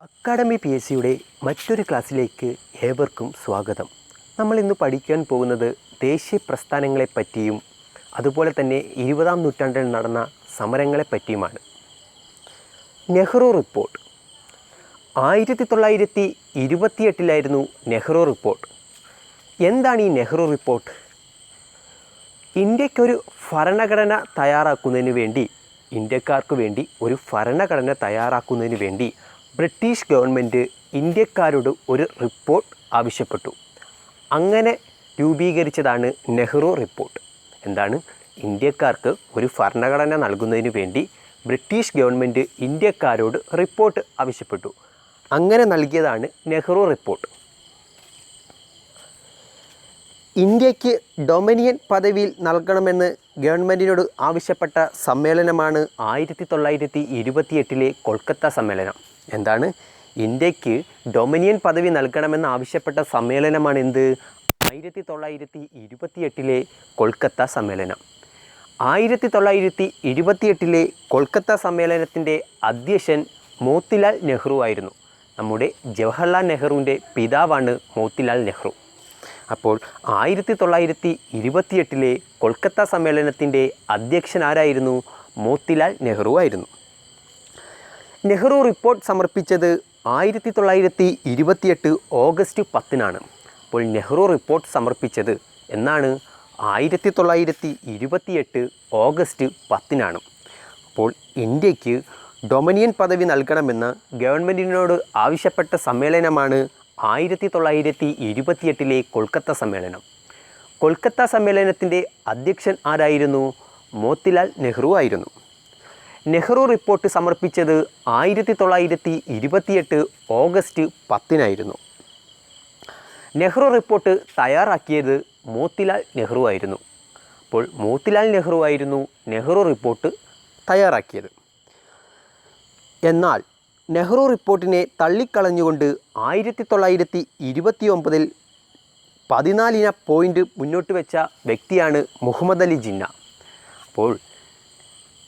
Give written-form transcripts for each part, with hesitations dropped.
Academy P S സിയുടെ മറ്റൊരു ക്ലാസ്സിലേക്ക് ഏവർക്കും സ്വാഗതം. നമ്മൾ ഇന്ന് പഠിക്കാൻ പോകുന്നത് ദേശീയ പ്രസ്ഥാനങ്ങളെപ്പറ്റിയും അതുപോലെ തന്നെ 20-ാം നൂറ്റാണ്ടിൽ നടന്ന സമരങ്ങളെപ്പറ്റിയുമാണ്. Nehru report 1928 Nehru report. എന്താണ് ഈ നെഹ്റു റിപ്പോർട്ട്? ഇന്ത്യക്കൊരു ഭരണഘടന തയ്യാറാക്കുന്നതിന് വേണ്ടി, ഇന്ത്യക്കാർക്ക് വേണ്ടി ഒരു ഭരണഘടന തയ്യാറാക്കുന്നതിന് വേണ്ടി ബ്രിട്ടീഷ് ഗവൺമെൻറ് ഇന്ത്യക്കാരോട് ഒരു റിപ്പോർട്ട് ആവശ്യപ്പെട്ടു. അങ്ങനെ രൂപീകരിച്ചതാണ് നെഹ്റു റിപ്പോർട്ട്. എന്താണ്? ഇന്ത്യക്കാർക്ക് ഒരു ഭരണഘടന നൽകുന്നതിന് വേണ്ടി ബ്രിട്ടീഷ് ഗവൺമെൻറ് ഇന്ത്യക്കാരോട് റിപ്പോർട്ട് ആവശ്യപ്പെട്ടു. അങ്ങനെ നൽകിയതാണ് നെഹ്റു റിപ്പോർട്ട്. ഇന്ത്യക്ക് ഡൊമിനിയൻ പദവിയിൽ നൽകണമെന്ന് ഗവൺമെൻറ്റിനോട് ആവശ്യപ്പെട്ട സമ്മേളനമാണ് 1928 കൊൽക്കത്ത സമ്മേളനം. എന്താണ്? ഇന്ത്യക്ക് ഡൊമിനിയൻ പദവി നൽകണമെന്ന് ആവശ്യപ്പെട്ട സമ്മേളനമാണ് എന്ത്? 1928 കൊൽക്കത്ത സമ്മേളനം. 1928 കൊൽക്കത്ത സമ്മേളനത്തിൻ്റെ അധ്യക്ഷൻ മോത്തിലാൽ നെഹ്റു ആയിരുന്നു. നമ്മുടെ ജവഹർലാൽ നെഹ്റുവിൻ്റെ പിതാവാണ് മോത്തിലാൽ നെഹ്റു. അപ്പോൾ 1928 കൊൽക്കത്ത സമ്മേളനത്തിൻ്റെ അധ്യക്ഷൻ ആരായിരുന്നു? മോത്തിലാൽ നെഹ്റു ആയിരുന്നു. നെഹ്റു റിപ്പോർട്ട് സമർപ്പിച്ചത് 1928 ഓഗസ്റ്റ് 10-നാണ്. അപ്പോൾ നെഹ്റു റിപ്പോർട്ട് സമർപ്പിച്ചത് എന്നാണ്? 1928 ഓഗസ്റ്റ് 10-നാണ്. അപ്പോൾ ഇന്ത്യക്ക് ഡൊമിനിയൻ പദവി നൽകണമെന്ന് ഗവൺമെൻറ്റിനോട് ആവശ്യപ്പെട്ട സമ്മേളനമാണ് 1928 കൊൽക്കത്ത സമ്മേളനം. കൊൽക്കത്ത സമ്മേളനത്തിൻ്റെ അധ്യക്ഷൻ ആരായിരുന്നു? മോത്തിലാൽ നെഹ്റു ആയിരുന്നു. നെഹ്റു റിപ്പോർട്ട് സമർപ്പിച്ചത് 1928 ഓഗസ്റ്റ് 10-നായിരുന്നു. നെഹ്റു റിപ്പോർട്ട് തയ്യാറാക്കിയത് മോത്തിലാൽ നെഹ്റു ആയിരുന്നു. അപ്പോൾ മോത്തിലാൽ നെഹ്റു ആയിരുന്നു നെഹ്റു റിപ്പോർട്ട് തയ്യാറാക്കിയത്. എന്നാൽ നെഹ്റു റിപ്പോർട്ടിനെ തള്ളിക്കളഞ്ഞുകൊണ്ട് 1929 14 പോയിൻ്റ് മുന്നോട്ട് വെച്ച വ്യക്തിയാണ് മുഹമ്മദ് അലി ജിന്ന. അപ്പോൾ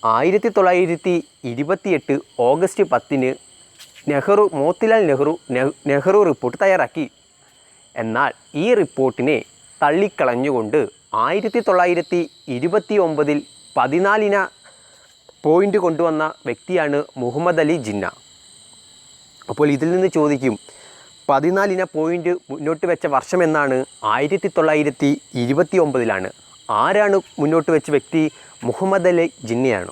1928 ഓഗസ്റ്റ് 10-ന് മോത്തിലാൽ നെഹ്റു റിപ്പോർട്ട് തയ്യാറാക്കി. എന്നാൽ ഈ റിപ്പോർട്ടിനെ തള്ളിക്കളഞ്ഞുകൊണ്ട് 1929 14 പോയിൻ്റ് കൊണ്ടുവന്ന വ്യക്തിയാണ് മുഹമ്മദ് അലി ജിന്ന. അപ്പോൾ ഇതിൽ നിന്ന് ചോദിക്കും, 14 പോയിൻ്റ് മുന്നോട്ട് വെച്ച വർഷം എന്നാണ്? 1929-ലാണ്. ആരാണ് മുന്നോട്ട് വെച്ച വ്യക്തി? മുഹമ്മദ് അലി ജിന്നയാണ്.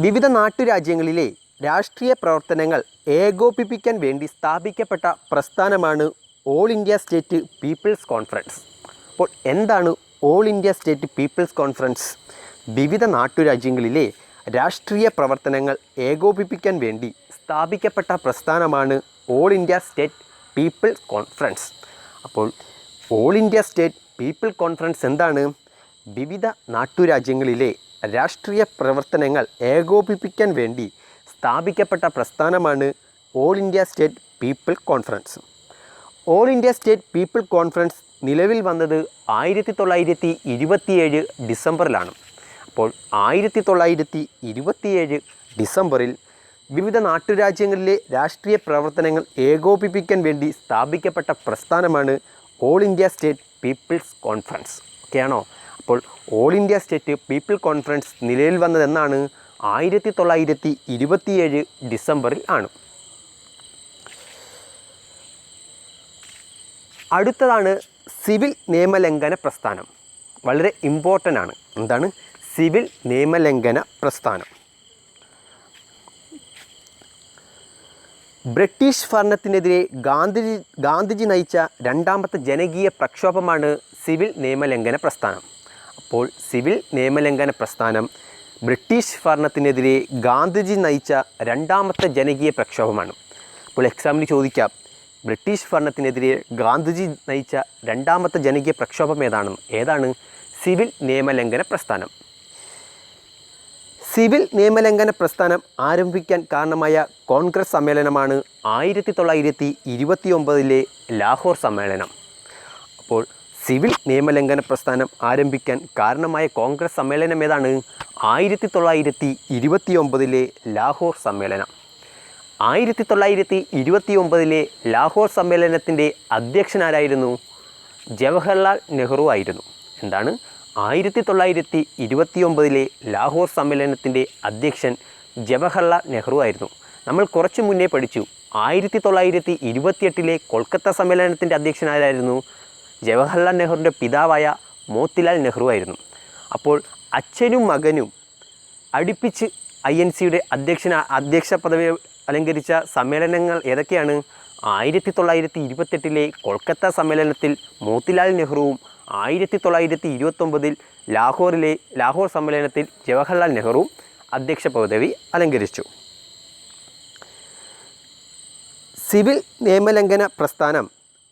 വിവിധ നാട്ടുരാജ്യങ്ങളിലെ രാഷ്ട്രീയ പ്രവർത്തനങ്ങൾ ഏകോപിപ്പിക്കാൻ വേണ്ടി സ്ഥാപിക്കപ്പെട്ട പ്രസ്ഥാനമാണ് all India state people's conference. അപ്പോൾ എന്താണ് all India state people's conference? വിവിധ നാട്ടുരാജ്യങ്ങളിലെ രാഷ്ട്രീയ പ്രവർത്തനങ്ങൾ ഏകോപിപ്പിക്കാൻ വേണ്ടി സ്ഥാപിക്കപ്പെട്ട പ്രസ്ഥാനമാണ് all India state people's conference. അപ്പോൾ all India state people conference എന്താണ്? വിവിധ നാട്ടുരാജ്യങ്ങളിലെ രാഷ്ട്രീയ പ്രവർത്തനങ്ങൾ ഏകോപിപ്പിക്കാൻ വേണ്ടി സ്ഥാപിക്കപ്പെട്ട പ്രസ്ഥാനമാണ് all India state people conference. All India state people conference നിലവിൽ വന്നത് 1927 ഡിസംബറിലാണ്. അപ്പോൾ 1927 ഡിസംബറിൽ വിവിധ നാട്ടുരാജ്യങ്ങളിലെ രാഷ്ട്രീയ പ്രവർത്തനങ്ങൾ ഏകോപിപ്പിക്കാൻ വേണ്ടി സ്ഥാപിക്കപ്പെട്ട പ്രസ്ഥാനമാണ് all India state people's conference. ഓക്കെയാണോ? അപ്പോൾ all India state people conference നിലവിൽ വന്നത് എന്നാണ്? 1927 ഡിസംബറിൽ ആണ്. അടുത്തതാണ് സിവിൽ നിയമലംഘന പ്രസ്ഥാനം. വളരെ ഇമ്പോർട്ടൻ്റ് ആണ്. എന്താണ്? സിവിൽ നിയമലംഘന പ്രസ്ഥാനം. ബ്രിട്ടീഷ് ഭരണത്തിനെതിരെ ഗാന്ധിജി നയിച്ച രണ്ടാമത്തെ ജനകീയ പ്രക്ഷോഭമാണ് സിവിൽ നിയമലംഘന പ്രസ്ഥാനം. അപ്പോൾ സിവിൽ നിയമലംഘന പ്രസ്ഥാനം ബ്രിട്ടീഷ് ഭരണത്തിനെതിരെ ഗാന്ധിജി നയിച്ച രണ്ടാമത്തെ ജനകീയ പ്രക്ഷോഭമാണ്. അപ്പോൾ എക്സാമിന് ചോദിക്കാം, ബ്രിട്ടീഷ് ഭരണത്തിനെതിരെ ഗാന്ധിജി നയിച്ച രണ്ടാമത്തെ ജനകീയ പ്രക്ഷോഭം ഏതാണ്? സിവിൽ നിയമലംഘന പ്രസ്ഥാനം. സിവിൽ നിയമലംഘന പ്രസ്ഥാനം ആരംഭിക്കാൻ കാരണമായ കോൺഗ്രസ് സമ്മേളനമാണ് 1929 ലാഹോർ സമ്മേളനം. അപ്പോൾ സിവിൽ നിയമലംഘന പ്രസ്ഥാനം ആരംഭിക്കാൻ കാരണമായ കോൺഗ്രസ് സമ്മേളനം ഏതാണ്? 1929 ലാഹോർ സമ്മേളനം. 1929 ലാഹോർ സമ്മേളനത്തിൻ്റെ അധ്യക്ഷനാരായിരുന്നു? ജവഹർലാൽ നെഹ്റു ആയിരുന്നു. എന്താണ്? 1929 ലാഹോർ സമ്മേളനത്തിൻ്റെ അധ്യക്ഷൻ ജവഹർലാൽ നെഹ്റു ആയിരുന്നു. നമ്മൾ കുറച്ച് മുന്നേ പഠിച്ചു 1928 കൊൽക്കത്ത സമ്മേളനത്തിൻ്റെ അധ്യക്ഷനാരായിരുന്നു? ജവഹർലാൽ നെഹ്റുവിൻ്റെ പിതാവായ മോത്തിലാൽ നെഹ്റു ആയിരുന്നു. അപ്പോൾ അച്ഛനും മകനും അടുപ്പിച്ച് INCയുടെ അധ്യക്ഷ പദവി അലങ്കരിച്ച സമ്മേളനങ്ങൾ ഏതൊക്കെയാണ്? 1928 കൊൽക്കത്ത സമ്മേളനത്തിൽ മോത്തിലാൽ നെഹ്റുവും 1929 ലാഹോർ സമ്മേളനത്തിൽ ജവഹർലാൽ നെഹ്റുവും അധ്യക്ഷ പദവി അലങ്കരിച്ചു. സിവിൽ നിയമലംഘന പ്രസ്ഥാനം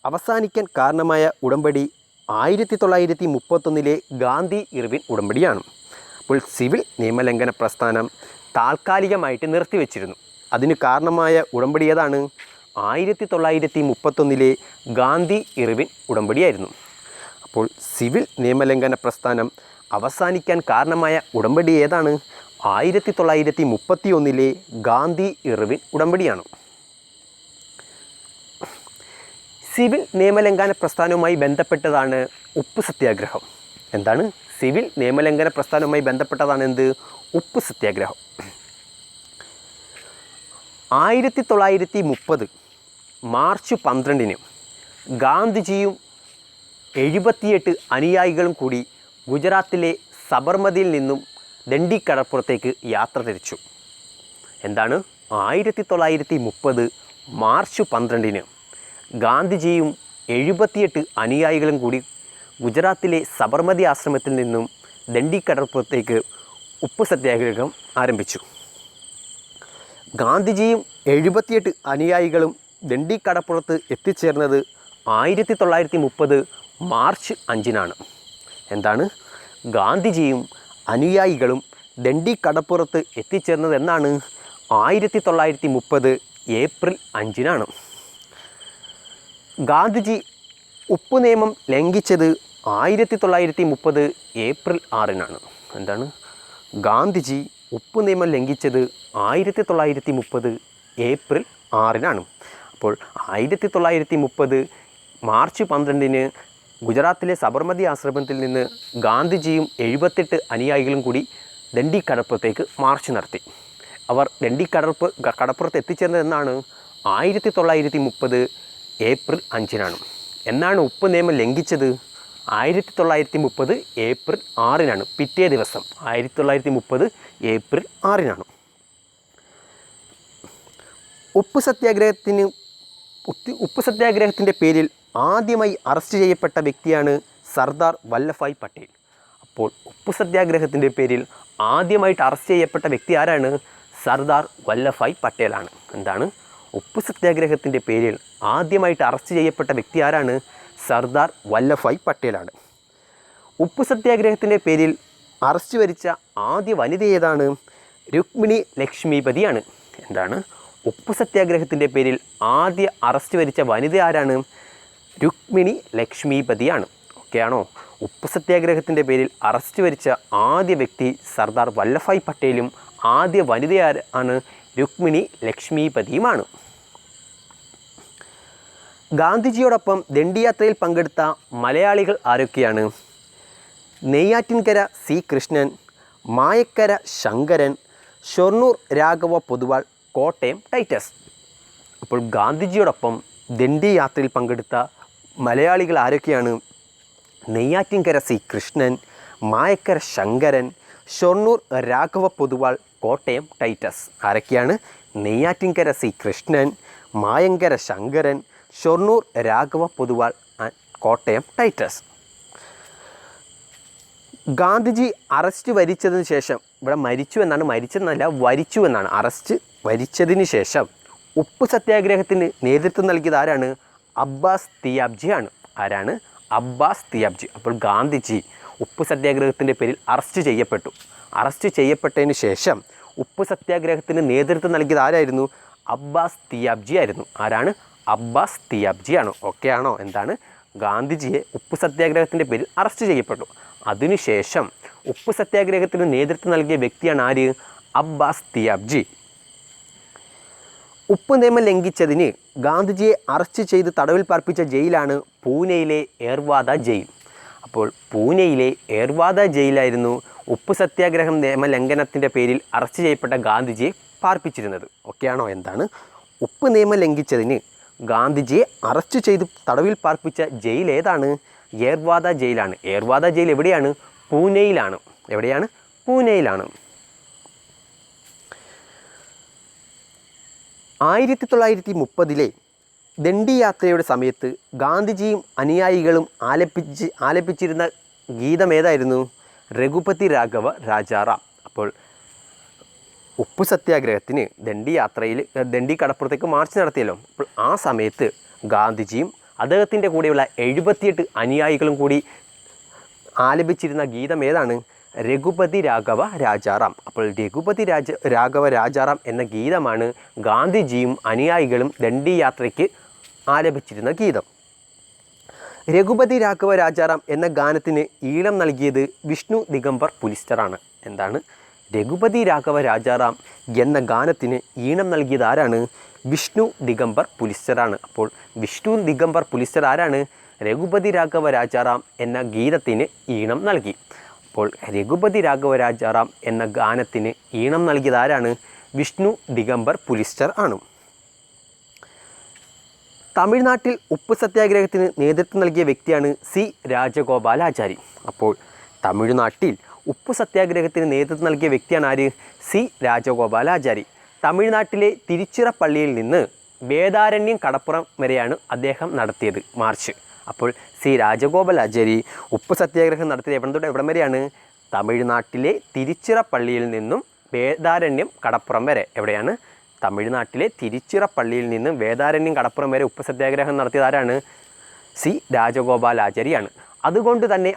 അവസാനിക്കാൻ കാരണമായ ഉടമ്പടി 1931 ഗാന്ധി ഇർവിൻ ഉടമ്പടിയാണ്. അപ്പോൾ സിവിൽ നിയമലംഘന പ്രസ്ഥാനം താൽക്കാലികമായിട്ട് നിർത്തിവെച്ചിരുന്നു. അതിന് കാരണമായ ഉടമ്പടി ഏതാണ്? 1931 ഗാന്ധി ഇർവിൻ ഉടമ്പടിയായിരുന്നു. അപ്പോൾ സിവിൽ നിയമലംഘന പ്രസ്ഥാനം അവസാനിക്കാൻ കാരണമായ ഉടമ്പടി ഏതാണ്? 1931 ഗാന്ധി ഇർവിൻ ഉടമ്പടിയാണ്. സിവിൽ നിയമലംഘന പ്രസ്ഥാനവുമായി ബന്ധപ്പെട്ടതാണ് ഉപ്പ് സത്യാഗ്രഹം. എന്താണ്? സിവിൽ നിയമലംഘന പ്രസ്ഥാനവുമായി ബന്ധപ്പെട്ടതാണ് എന്ത്? ഉപ്പ് സത്യാഗ്രഹം. 1930 മാർച്ച് 12 ഗാന്ധിജിയും 78 അനുയായികളും കൂടി ഗുജറാത്തിലെ സബർമതിയിൽ നിന്നും ദണ്ഡി കടപ്പുറത്തേക്ക് യാത്ര തിരിച്ചു. എന്താണ്? 1930 മാർച്ച് 12 ഗാന്ധിജിയും 78 അനുയായികളും കൂടി ഗുജറാത്തിലെ സബർമതി ആശ്രമത്തിൽ നിന്നും ദണ്ഡി കടപ്പുറത്തേക്ക് ഉപ്പ് സത്യാഗ്രഹം ആരംഭിച്ചു. ഗാന്ധിജിയും 78 അനുയായികളും ദണ്ഡി കടപ്പുറത്ത് എത്തിച്ചേർന്നത് 1930 മാർച്ച് 5 എന്താണ്? ഗാന്ധിജിയും അനുയായികളും ദണ്ഡി കടപ്പുറത്ത് എത്തിച്ചേർന്നത് എന്നാണ്? 1930 ഏപ്രിൽ 5 ഗാന്ധിജി ഉപ്പ് നിയമം ലംഘിച്ചത് 1930 ഏപ്രിൽ 6 എന്താണ്? ഗാന്ധിജി ഉപ്പ് നിയമം ലംഘിച്ചത് 1930 ഏപ്രിൽ 6 അപ്പോൾ 1930 മാർച്ച് 12 ഗുജറാത്തിലെ സബർമതി ആശ്രമത്തിൽ നിന്ന് ഗാന്ധിജിയും 78 അനുയായികളും കൂടി ദണ്ഡി കടപ്പുറത്തേക്ക് മാർച്ച് നടത്തി. അവർ ദണ്ഡി കടപ്പുറത്ത് എത്തിച്ചേർന്നത് എന്നാണ്? 1930 ഏപ്രിൽ 5 എന്നാണ് ഉപ്പ് നിയമം ലംഘിച്ചത്? 1930 ഏപ്രിൽ 6 പിറ്റേ ദിവസം 1930 ഏപ്രിൽ 6 ഉപ്പ് സത്യാഗ്രഹത്തിൻ്റെ പേരിൽ ആദ്യമായി അറസ്റ്റ് ചെയ്യപ്പെട്ട വ്യക്തിയാണ് സർദാർ വല്ലഭായ് പട്ടേൽ. അപ്പോൾ ഉപ്പ് സത്യാഗ്രഹത്തിൻ്റെ പേരിൽ ആദ്യമായിട്ട് അറസ്റ്റ് ചെയ്യപ്പെട്ട വ്യക്തി ആരാണ്? സർദാർ വല്ലഭായ് പട്ടേലാണ്. എന്താണ്? ഉപ്പ് സത്യാഗ്രഹത്തിൻ്റെ പേരിൽ ആദ്യമായിട്ട് അറസ്റ്റ് ചെയ്യപ്പെട്ട വ്യക്തി ആരാണ്? സർദാർ വല്ലഭായ് പട്ടേലാണ്. ഉപ്പ് സത്യാഗ്രഹത്തിൻ്റെ പേരിൽ അറസ്റ്റ് വരിച്ച ആദ്യ വനിത ഏതാണ്? രുക്മിണി ലക്ഷ്മിപതിയാണ്. എന്താണ്? ഉപ്പ് സത്യാഗ്രഹത്തിൻ്റെ പേരിൽ ആദ്യ അറസ്റ്റ് വരിച്ച വനിത ആരാണ്? രുക്മിണി ലക്ഷ്മിപതിയാണ്. ഓക്കെ ആണോ? ഉപ്പ് സത്യാഗ്രഹത്തിൻ്റെ പേരിൽ അറസ്റ്റ് വരിച്ച ആദ്യ വ്യക്തി സർദാർ വല്ലഭായ് പട്ടേലും ആദ്യ വനിത ആണ് രുക്മിണി ലക്ഷ്മിപതിയുമാണ്. ഗാന്ധിജിയോടൊപ്പം ദണ്ഡിയാത്രയിൽ പങ്കെടുത്ത മലയാളികൾ ആരൊക്കെയാണ്? Neyyattinkara C Krishnan, Mayakkara Sankaran, Shoranur Raghava Poduval, Kottayam Titus. അപ്പോൾ ഗാന്ധിജിയോടൊപ്പം ദണ്ഡി യാത്രയിൽ പങ്കെടുത്ത മലയാളികൾ ആരൊക്കെയാണ്? Neyyattinkara C Krishnan, Mayakkara Sankaran, Shoranur Raghava Poduval, Kottayam Titus. ആരൊക്കെയാണ്? Neyyattinkara C Krishnan, Mayankara Sankaran, Shoranur Raghava Poduval, Kottayam Titus. Gandhiji arrest വരിച്ചതിന് ശേഷം, ഇവിടെ മരിച്ചു എന്നാണ്, മരിച്ചെന്നല്ല വരിച്ചു എന്നാണ്, അറസ്റ്റ് വരിച്ചതിന് ശേഷം ഉപ്പ് സത്യാഗ്രഹത്തിന് നേതൃത്വം നൽകിയത് ആരാണ്? അബ്ബാസ് തിയാബ്ജിയാണ്. ആരാണ്? അബ്ബാസ് തിയാബ്ജി. അപ്പോൾ ഗാന്ധിജി ഉപ്പ് സത്യാഗ്രഹത്തിൻ്റെ പേരിൽ അറസ്റ്റ് ചെയ്യപ്പെട്ടു. അറസ്റ്റ് ചെയ്യപ്പെട്ടതിന് ശേഷം ഉപ്പ് സത്യാഗ്രഹത്തിന് നേതൃത്വം നൽകിയത് ആരായിരുന്നു? അബ്ബാസ് തിയാബ്ജി ആയിരുന്നു. ആരാണ്? അബ്ബാസ് തിയാബ്ജിയാണ്. ഓക്കെ ആണോ? എന്താണ്? ഗാന്ധിജിയെ ഉപ്പു സത്യാഗ്രഹത്തിൻ്റെ പേരിൽ അറസ്റ്റ് ചെയ്യപ്പെട്ടു. അതിനുശേഷം ഉപ്പു സത്യാഗ്രഹത്തിന് നേതൃത്വം നൽകിയ വ്യക്തിയാണ് ആര്? അബ്ബാസ് തിയാബ്ജി. ഉപ്പ് നിയമം ലംഘിച്ചതിന് ഗാന്ധിജിയെ അറസ്റ്റ് ചെയ്ത് തടവിൽ പാർപ്പിച്ച ജയിലാണ് പൂനെയിലെ ഏർവാദ ജയിൽ. അപ്പോൾ പൂനെയിലെ ഏർവാദ ജയിലായിരുന്നു ഉപ്പ് സത്യാഗ്രഹം നിയമലംഘനത്തിൻ്റെ പേരിൽ അറസ്റ്റ് ചെയ്യപ്പെട്ട ഗാന്ധിജിയെ പാർപ്പിച്ചിരുന്നത്. ഓക്കെയാണോ? എന്താണ്? ഉപ്പ് നിയമം ലംഘിച്ചതിന് ഗാന്ധിജിയെ അറസ്റ്റ് ചെയ്ത് തടവിൽ പാർപ്പിച്ച ജയിൽ ഏതാണ്? ഏർവാദ ജയിലാണ്. ഏർവാദ ജയിൽ എവിടെയാണ്? പൂനെയിലാണ്. എവിടെയാണ്? പൂനെയിലാണ്. 1930 ദണ്ഡി യാത്രയുടെ സമയത്ത് ഗാന്ധിജിയും അനുയായികളും ആലപിച്ചിരുന്ന ഗീതം ഏതായിരുന്നു? രഘുപതി രാഘവ രാജാറാം. അപ്പോൾ ഉപ്പു സത്യാഗ്രഹത്തിന് ദണ്ഡി കടപ്പുറത്തേക്ക് മാർച്ച് നടത്തിയല്ലോ. അപ്പോൾ ആ സമയത്ത് ഗാന്ധിജിയും അദ്ദേഹത്തിൻ്റെ കൂടെയുള്ള 78 അനുയായികളും കൂടി ആലപിച്ചിരുന്ന ഗീതം ഏതാണ്? രഘുപതി രാഘവ രാജാറാം. അപ്പോൾ രഘുപതി രാഘവ രാജാറാം എന്ന ഗീതമാണ് ഗാന്ധിജിയും അനുയായികളും ദണ്ഡി യാത്രയ്ക്ക് ആലപിച്ചിരുന്ന ഗീതം. രഘുപതി രാഘവ രാജാറാം എന്ന ഗാനത്തിന് ഈണം നൽകിയത് വിഷ്ണു ദിഗംബർ പുലിസ്റ്ററാണ്. എന്താണ്? രഘുപതി രാഘവ രാജാറാം എന്ന ഗാനത്തിന് ഈണം നൽകിയത് ആരാണ്? വിഷ്ണു ദിഗംബർ പുലിസ്റ്ററാണ്. അപ്പോൾ വിഷ്ണു ദിഗംബർ പുലിസ്റ്റർ ആരാണ്? രഘുപതി രാഘവ രാജാറാം എന്ന ഗീതത്തിന് ഈണം നൽകി. അപ്പോൾ രഘുപതി രാഘവ രാജാറാം എന്ന ഗാനത്തിന് ഈണം നൽകിയത് ആരാണ്? വിഷ്ണു ദിഗംബർ പുലിസ്റ്റർ ആണ്. തമിഴ്നാട്ടിൽ ഉപ്പ് സത്യാഗ്രഹത്തിന് നേതൃത്വം നൽകിയ വ്യക്തിയാണ് സി രാജഗോപാലാചാരി. അപ്പോൾ തമിഴ്നാട്ടിൽ ഉപ്പ് സത്യാഗ്രഹത്തിന് നേതൃത്വം നൽകിയ വ്യക്തിയാണ് ആര്? സി രാജഗോപാലാചാരി. തമിഴ്നാട്ടിലെ തിരുച്ചിറപ്പള്ളിയിൽ നിന്ന് വേദാരണ്യം കടപ്പുറം വരെയാണ് അദ്ദേഹം നടത്തിയത് മാർച്ച്. അപ്പോൾ സി രാജഗോപാലാചാരി ഉപ്പ് സത്യാഗ്രഹം നടത്തിയത് എവിടെ തൊട്ട് എവിടം വരെയാണ്? തമിഴ്നാട്ടിലെ തിരുച്ചിറപ്പള്ളിയിൽ നിന്നും വേദാരണ്യം കടപ്പുറം വരെ. എവിടെയാണ്? തമിഴ്നാട്ടിലെ തിരുച്ചിറപ്പള്ളിയിൽ നിന്ന് വേദാരണ്യം കടപ്പുറം വരെ ഉപ്പ് സത്യാഗ്രഹം നടത്തിയത് ആരാണ്? സി രാജഗോപാലാചാരിയാണ്. അതുകൊണ്ട് തന്നെ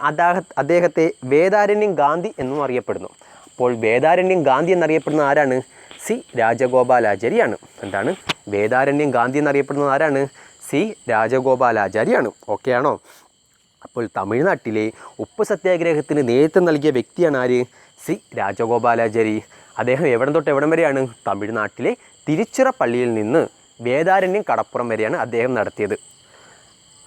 അദ്ദേഹത്തെ വേദാരണ്യം ഗാന്ധി എന്നും അറിയപ്പെടുന്നു. അപ്പോൾ വേദാരണ്യം ഗാന്ധി എന്നറിയപ്പെടുന്ന ആരാണ്? സി രാജഗോപാലാചാരിയാണ്. എന്താണ്? വേദാരണ്യം ഗാന്ധി എന്നറിയപ്പെടുന്നത് ആരാണ്? സി രാജഗോപാലാചാരിയാണ്. ഓക്കെയാണോ? അപ്പോൾ തമിഴ്നാട്ടിലെ ഉപ്പ് സത്യാഗ്രഹത്തിന് നേതൃത്വം നൽകിയ വ്യക്തിയാണ് ആര്? സി രാജഗോപാലാചാരി. അദ്ദേഹം എവിടം തൊട്ട് എവിടം വരെയാണ്? തമിഴ്നാട്ടിലെ തിരുച്ചിറപ്പള്ളിയിൽ നിന്ന് വേദാരണ്യം കടപ്പുറം വരെയാണ് അദ്ദേഹം നടത്തിയത്.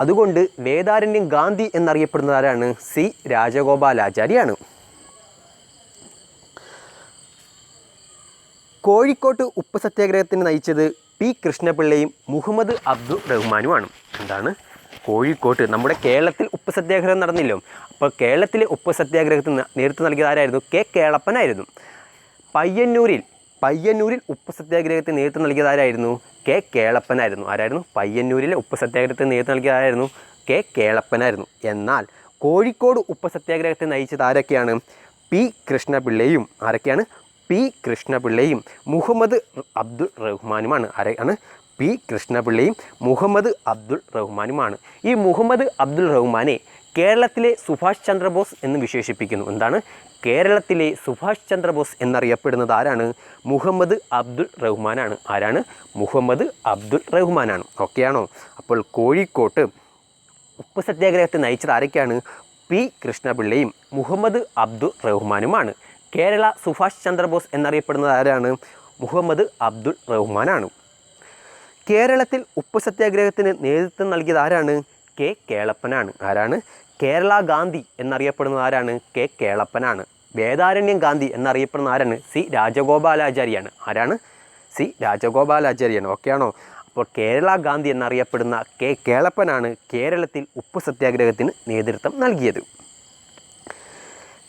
അതുകൊണ്ട് വേദാരണ്യം ഗാന്ധി എന്നറിയപ്പെടുന്നത് ആരാണ്? സി രാജഗോപാലാചാരിയാണ്. കോഴിക്കോട്ട് ഉപ്പ് സത്യാഗ്രഹത്തിന് നയിച്ചത് പി കൃഷ്ണപിള്ളയും മുഹമ്മദ് അബ്ദുൾ റഹ്മാനുമാണ്. എന്താണ്? കോഴിക്കോട്ട് നമ്മുടെ കേരളത്തിൽ ഉപ്പ് സത്യാഗ്രഹം നടന്നില്ലോ. അപ്പോൾ കേരളത്തിലെ ഉപ്പ് സത്യാഗ്രഹത്തിന് നേതൃത്വം നൽകിയത് ആരായിരുന്നു? കെ കേളപ്പനായിരുന്നു. പയ്യന്നൂരിൽ ഉപ്പ് സത്യാഗ്രഹത്തിന് നേതൃത്വം നൽകിയത് ആരായിരുന്നു? കെ കേളപ്പനായിരുന്നു. ആരായിരുന്നു? പയ്യന്നൂരിലെ ഉപ്പ് സത്യാഗ്രഹത്തിന് നേതൃത്വം നൽകിയത് ആരായിരുന്നു? കെ കേളപ്പനായിരുന്നു. എന്നാൽ കോഴിക്കോട് ഉപ്പ് സത്യാഗ്രഹത്തെ നയിച്ചത് ആരൊക്കെയാണ്? പി കൃഷ്ണപിള്ളയും. ആരൊക്കെയാണ്? പി കൃഷ്ണപിള്ളയും മുഹമ്മദ് അബ്ദുൾ റഹ്മാനുമാണ്. ആരാണ്? പി കൃഷ്ണപിള്ളയും മുഹമ്മദ് അബ്ദുൾ റഹ്മാനുമാണ്. ഈ മുഹമ്മദ് അബ്ദുൾ റഹ്മാനെ കേരളത്തിലെ സുഭാഷ് ചന്ദ്രബോസ് എന്ന് വിശേഷിപ്പിക്കുന്നു. എന്താണ്? കേരളത്തിലെ സുഭാഷ് ചന്ദ്രബോസ് എന്നറിയപ്പെടുന്നത് ആരാണ്? മുഹമ്മദ് അബ്ദുൾ റഹ്മാനാണ്. ആരാണ്? മുഹമ്മദ് അബ്ദുൾ റഹ്മാനാണ്. ഓക്കെയാണോ? അപ്പോൾ കോഴിക്കോട്ട് ഉപ്പ് സത്യാഗ്രഹത്തെ നയിച്ചത് ആരൊക്കെയാണ്? പി കൃഷ്ണപിള്ളയും മുഹമ്മദ് അബ്ദുൾ റഹ്മാനുമാണ്. കേരള സുഭാഷ് ചന്ദ്രബോസ് എന്നറിയപ്പെടുന്നത് ആരാണ്? മുഹമ്മദ് അബ്ദുൾ റഹ്മാനാണ്. കേരളത്തിൽ ഉപ്പ് സത്യാഗ്രഹത്തിന് നേതൃത്വം നൽകിയത് ആരാണ്? കെ കേളപ്പനാണ്. ആരാണ്? കേരള ഗാന്ധി എന്നറിയപ്പെടുന്നത് ആരാണ്? കെ കേളപ്പനാണ്. വേദാരണ്യം ഗാന്ധി എന്നറിയപ്പെടുന്ന ആരാണ്? സി രാജഗോപാലാചാരിയാണ്. ആരാണ്? സി രാജഗോപാലാചാരിയാണ്. ഓക്കെയാണോ? അപ്പോൾ കേരള ഗാന്ധി എന്നറിയപ്പെടുന്ന കെ കേളപ്പനാണ് കേരളത്തിൽ ഉപ്പ് സത്യാഗ്രഹത്തിന് നേതൃത്വം നൽകിയത്.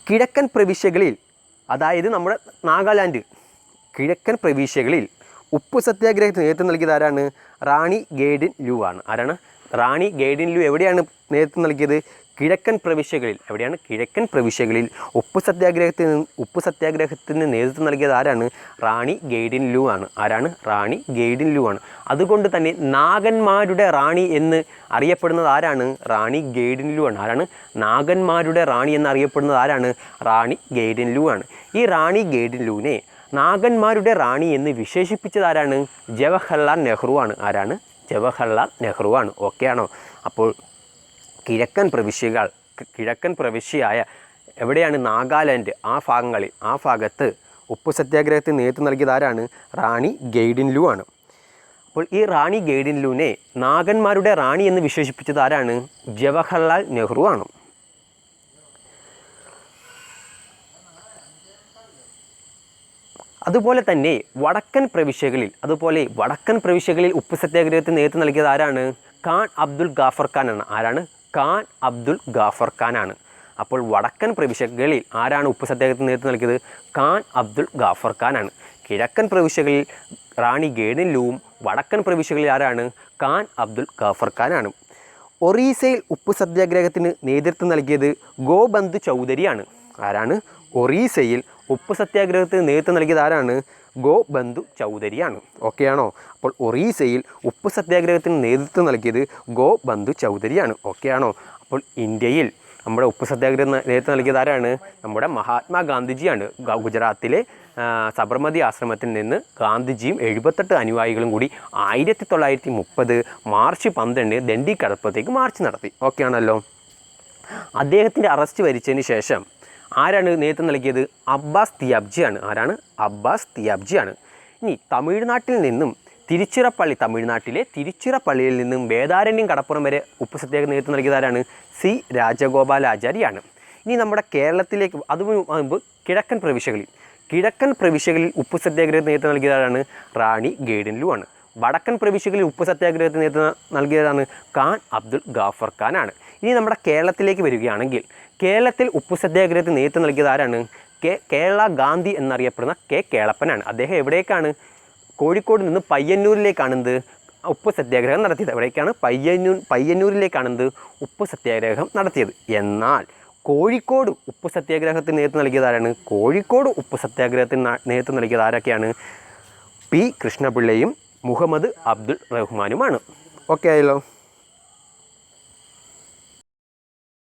കിഴക്കൻ പ്രവിശ്യകളിൽ, അതായത് നമ്മുടെ നാഗാലാൻഡ് കിഴക്കൻ പ്രവിശ്യകളിൽ ഉപ്പ് സത്യാഗ്രഹത്തിന് നേതൃത്വം നൽകിയത് ആരാണ്? റാണി ഗെയ്ഡിൻ ലൂ ആണ്. ആരാണ്? റാണി ഗെയ്ഡിൻ ലൂ എവിടെയാണ് നേതൃത്വം നൽകിയത്? കിഴക്കൻ പ്രവിശ്യകളിൽ. എവിടെയാണ്? കിഴക്കൻ പ്രവിശ്യകളിൽ ഉപ്പ് സത്യാഗ്രഹത്തിന് നേതൃത്വം നൽകിയത് ആരാണ്? റാണി ഗെയ്ഡിൻ ലൂ ആണ്. ആരാണ്? റാണി ഗെയ്ഡിൻ ലൂ ആണ്. അതുകൊണ്ട് തന്നെ നാഗന്മാരുടെ റാണി എന്ന് അറിയപ്പെടുന്നത് ആരാണ്? റാണി ഗെയ്ഡിൻ ലൂ ആണ്. ആരാണ്? നാഗന്മാരുടെ റാണി എന്നറിയപ്പെടുന്നത് ആരാണ്? റാണി ഗെയ്ഡിൻ ലൂ ആണ്. ഈ റാണി ഗെയ്ഡിൻ ലൂവിനെ നാഗന്മാരുടെ റാണി എന്ന് വിശേഷിപ്പിച്ചത് ആരാണ്? ജവഹർലാൽ നെഹ്റു ആണ്. ആരാണ്? ജവഹർലാൽ നെഹ്റു ആണ്. ഓക്കെയാണോ? അപ്പോൾ കിഴക്കൻ പ്രവിശ്യയായ എവിടെയാണ് നാഗാലാൻഡ്, ആ ഭാഗത്ത് ഉപ്പു സത്യാഗ്രഹത്തിന് നേതൃത്വം നൽകിയത് ആരാണ്? റാണി ഗെയ്ഡിൻലു ആണ്. അപ്പോൾ ഈ റാണി ഗെയ്ഡിൻലുവിനെ നാഗന്മാരുടെ റാണി എന്ന് വിശേഷിപ്പിച്ചത് ആരാണ്? ജവഹർലാൽ നെഹ്റു ആണ്. അതുപോലെ തന്നെ വടക്കൻ പ്രവിശ്യകളിൽ ഉപ്പു സത്യാഗ്രഹത്തിന് നേതൃത്വം നൽകിയത് ആരാണ്? ഖാൻ അബ്ദുൽ ഗാഫർ ഖാൻ ആണ്. ആരാണ്? ഖാൻ അബ്ദുൽ ഗാഫർ ഖാൻ ആണ്. അപ്പോൾ വടക്കൻ പ്രവിശ്യകളിൽ ആരാണ് ഉപ്പു സത്യാഗ്രഹത്തിന് നേതൃത്വം നൽകിയത്? ഖാൻ അബ്ദുൽ ഗാഫർ ഖാൻ ആണ്. കിഴക്കൻ പ്രവിശ്യകളിൽ റാണി ഗെയ്ഡിൻലുവും വടക്കൻ പ്രവിശ്യകളിൽ ആരാണ്? ഖാൻ അബ്ദുൽ ഗാഫർ ഖാൻ ആണ്. ഒറീസയിൽ ഉപ്പു സത്യാഗ്രഹത്തിന് നേതൃത്വം നൽകിയത് ഗോബന്ധു ചൗധരിയാണ്. ആരാണ്? ഒറീസയിൽ ഉപ്പു സത്യാഗ്രഹത്തിന് നേതൃത്വം നൽകിയത് ആരാണ്? ഗോബന്ധു ചൗധരിയാണ്. ഓക്കെയാണോ? അപ്പോൾ ഒറീസയിൽ ഉപ്പു സത്യാഗ്രഹത്തിന് നേതൃത്വം നൽകിയത് ഗോബന്ധു ചൗധരിയാണ്. ഓക്കെയാണോ? അപ്പോൾ ഇന്ത്യയിൽ നമ്മുടെ ഉപ്പു സത്യാഗ്രഹം നേതൃത്വം നൽകിയത് ആരാണ്? നമ്മുടെ മഹാത്മാഗാന്ധിജിയാണ്. ഗുജറാത്തിലെ സബർമതി ആശ്രമത്തിൽ നിന്ന് ഗാന്ധിജിയും 78 അനുയായികളും കൂടി 1930 മാർച്ച് 12 ദണ്ഡി കടപ്പുറത്തേക്ക് മാർച്ച് നടത്തി. ഓക്കെ ആണല്ലോ. അദ്ദേഹത്തിൻ്റെ അറസ്റ്റ് വരിച്ചതിന് ശേഷം ആരാണ് നേതൃത്വം നൽകിയത്? അബ്ബാസ് തിയാബ്ജി ആണ്. ആരാണ്? അബ്ബാസ് തിയാബ്ജി ആണ്. ഇനി തമിഴ്നാട്ടിലെ തിരുച്ചിറപ്പള്ളിയിൽ നിന്നും വേദാരണ്യം കടപ്പുറം വരെ ഉപ്പു സത്യാഗ്രഹം നേതൃത്വം നൽകിയത് ആരാണ്? സി രാജഗോപാലാചാരിയാണ്. ഇനി നമ്മുടെ കേരളത്തിലേക്ക് മുമ്പ് കിഴക്കൻ പ്രവിശ്യകളിൽ ഉപ്പു സത്യാഗ്രഹത്തിന് നേതൃത്വം നൽകിയതാണ് റാണി ഗെയ്ഡിൻലു ആണ്. വടക്കൻ പ്രവിശ്യകളിൽ ഉപ്പു സത്യാഗ്രഹത്തിന് നേതൃത്വം നൽകിയതാണ് ഖാൻ അബ്ദുൽ ഗാഫർ ഖാൻ ആണ്. ഇനി നമ്മുടെ കേരളത്തിലേക്ക് വരികയാണെങ്കിൽ കേരളത്തിൽ ഉപ്പു സത്യാഗ്രഹത്തിന് നേതൃത്വം നൽകിയത് ആരാണ്? കേരള ഗാന്ധി എന്നറിയപ്പെടുന്ന കെ കേളപ്പനാണ്. അദ്ദേഹം എവിടേക്കാണ്? കോഴിക്കോട് നിന്ന് പയ്യന്നൂരിലേക്കാണെന്ത് ഉപ്പു സത്യാഗ്രഹം നടത്തിയത്. എവിടേക്കാണ്? പയ്യന്നൂരിലേക്കാണെന്ത് ഉപ്പു സത്യാഗ്രഹം നടത്തിയത്. എന്നാൽ കോഴിക്കോട് ഉപ്പു സത്യാഗ്രഹത്തിന് നേതൃത്വം നൽകിയത് ആരാണ്? കോഴിക്കോട് ഉപ്പു സത്യാഗ്രഹത്തിന് നേതൃത്വം നൽകിയത് ആരൊക്കെയാണ്? പി കൃഷ്ണപിള്ളയും മുഹമ്മദ് അബ്ദുൾ റഹ്മാനുമാണ്. ഓക്കെ ആയല്ലോ.